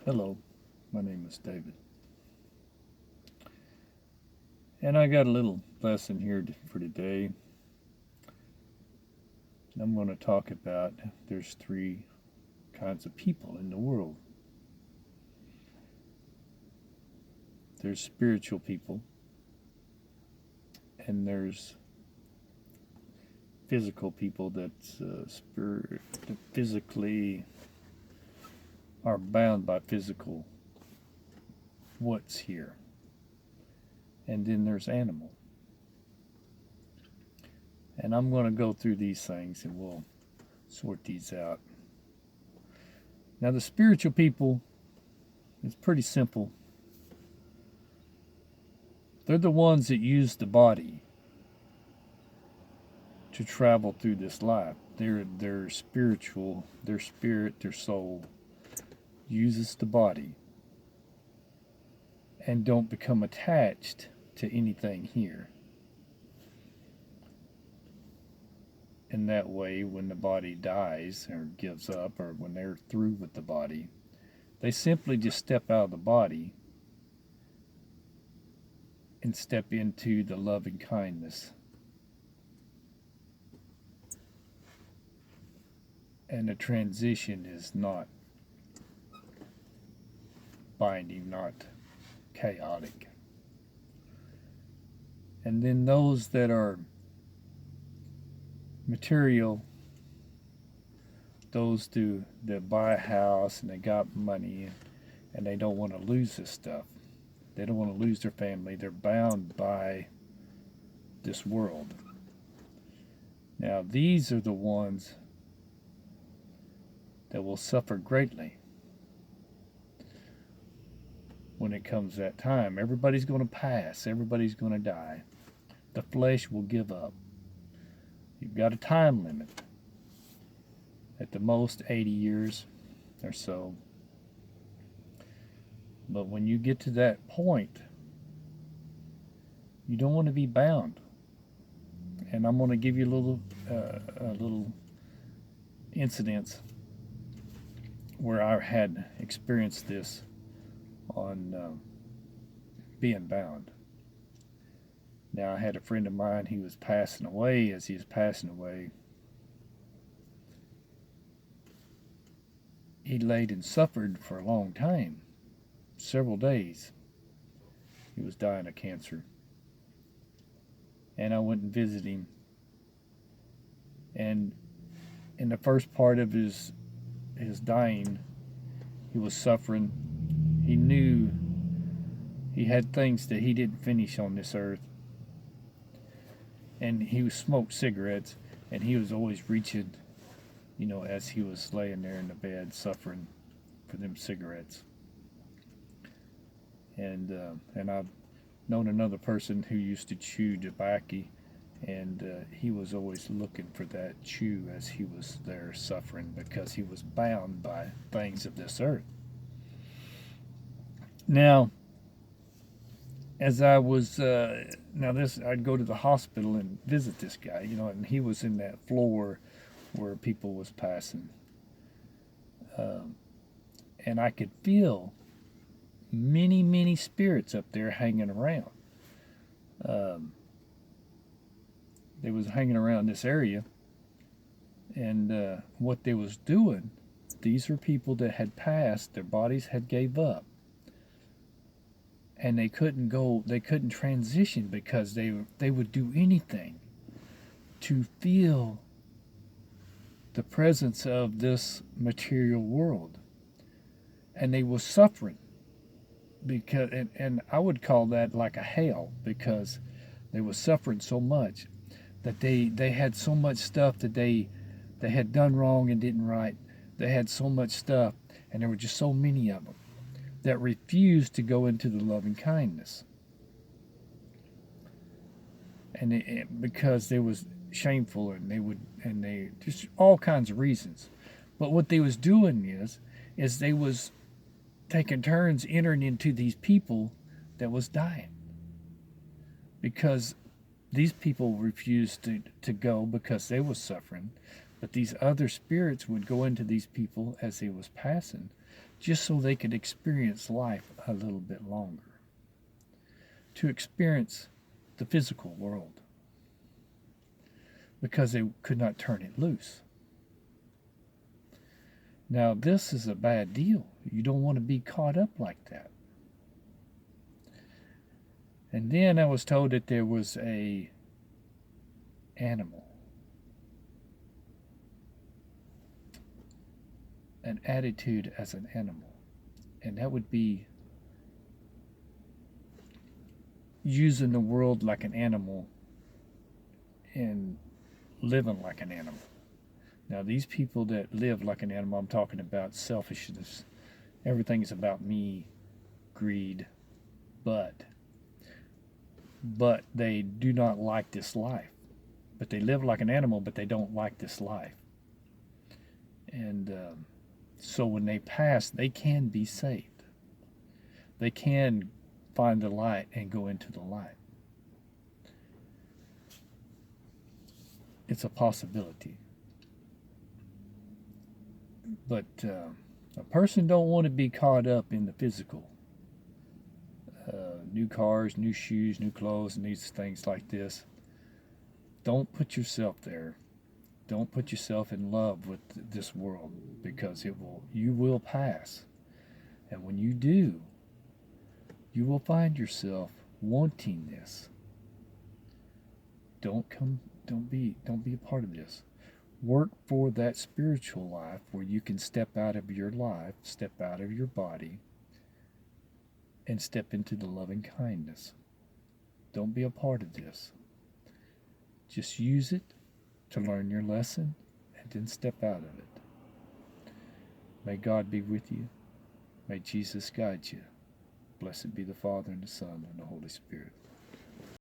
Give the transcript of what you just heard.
Hello, my name is David, and I got a little lesson here for today. I'm going to talk about there's three kinds of people in the world. There's spiritual people, and there's physical people that physically are bound by physical what's here, and then there's animal. And I'm going to go through these things and we'll sort these out. Now, the spiritual people, it's pretty simple. They're the ones that use the body to travel through this life. They're spiritual, their spirit, their soul uses the body and don't become attached to anything here. And that way, when the body dies or gives up, or when they're through with the body, they simply just step out of the body and step into the loving kindness. And the transition is not binding, not chaotic. And then those that are material, those that buy a house and they got money and they don't want to lose this stuff. They don't want to lose their family. They're bound by this world. Now, these are the ones that will suffer greatly when it comes that time. Everybody's going to pass. Everybody's going to die. The flesh will give up. You've got a time limit. At the most 80 years or so. But when you get to that point, you don't want to be bound. And I'm going to give you a little incidents where I had experienced this on being bound. Now, I had a friend of mine, he was passing away. As he was passing away, he laid and suffered for a long time, several days. He was dying of cancer. And I went and visited him. And in the first part of his dying, he was suffering. He knew he had things that he didn't finish on this earth. And he smoked cigarettes, and he was always reaching, as he was laying there in the bed suffering for them cigarettes. And I've known another person who used to chew tobacco, and he was always looking for that chew as he was there suffering because he was bound by things of this earth. Now, as I was I'd go to the hospital and visit this guy, and he was in that floor where people was passing, and I could feel many spirits up there hanging around. They was hanging around this area, and what they was doing, these were people that had passed, their bodies had gave up, and they couldn't transition because they would do anything to feel the presence of this material world, and they were suffering because and I would call that like a hell, because they were suffering so much that they had so much stuff that they had done wrong and didn't right. They had so much stuff, and there were just so many of them that refused to go into the loving kindness, and because they was shameful, and they just all kinds of reasons. But what they was doing is they was taking turns entering into these people that was dying, because these people refused to go because they was suffering, but these other spirits would go into these people as they was passing just so they could experience life a little bit longer, to experience the physical world, because they could not turn it loose. Now, this is a bad deal. You don't want to be caught up like that. And then I was told that there was an animal, an attitude as an animal, and that would be using the world like an animal and living like an animal. Now, these people that live like an animal, I'm talking about selfishness. Everything is about me, greed, but they do not like this life. But they live like an animal, but they don't like this life. And so when they pass, they can be saved. They can find the light and go into the light. It's a possibility. But a person don't want to be caught up in the physical. New cars, new shoes, new clothes, and these things like this. Don't put yourself there. Don't put yourself in love with this world, because you will pass. And when you do, you will find yourself wanting this. Don't be a part of this. Work for that spiritual life where you can step out of your life, step out of your body, and step into the loving kindness. Don't be a part of this. Just use it to learn your lesson and then step out of it. May God be with you. May Jesus guide you. Blessed be the Father and the Son and the Holy Spirit.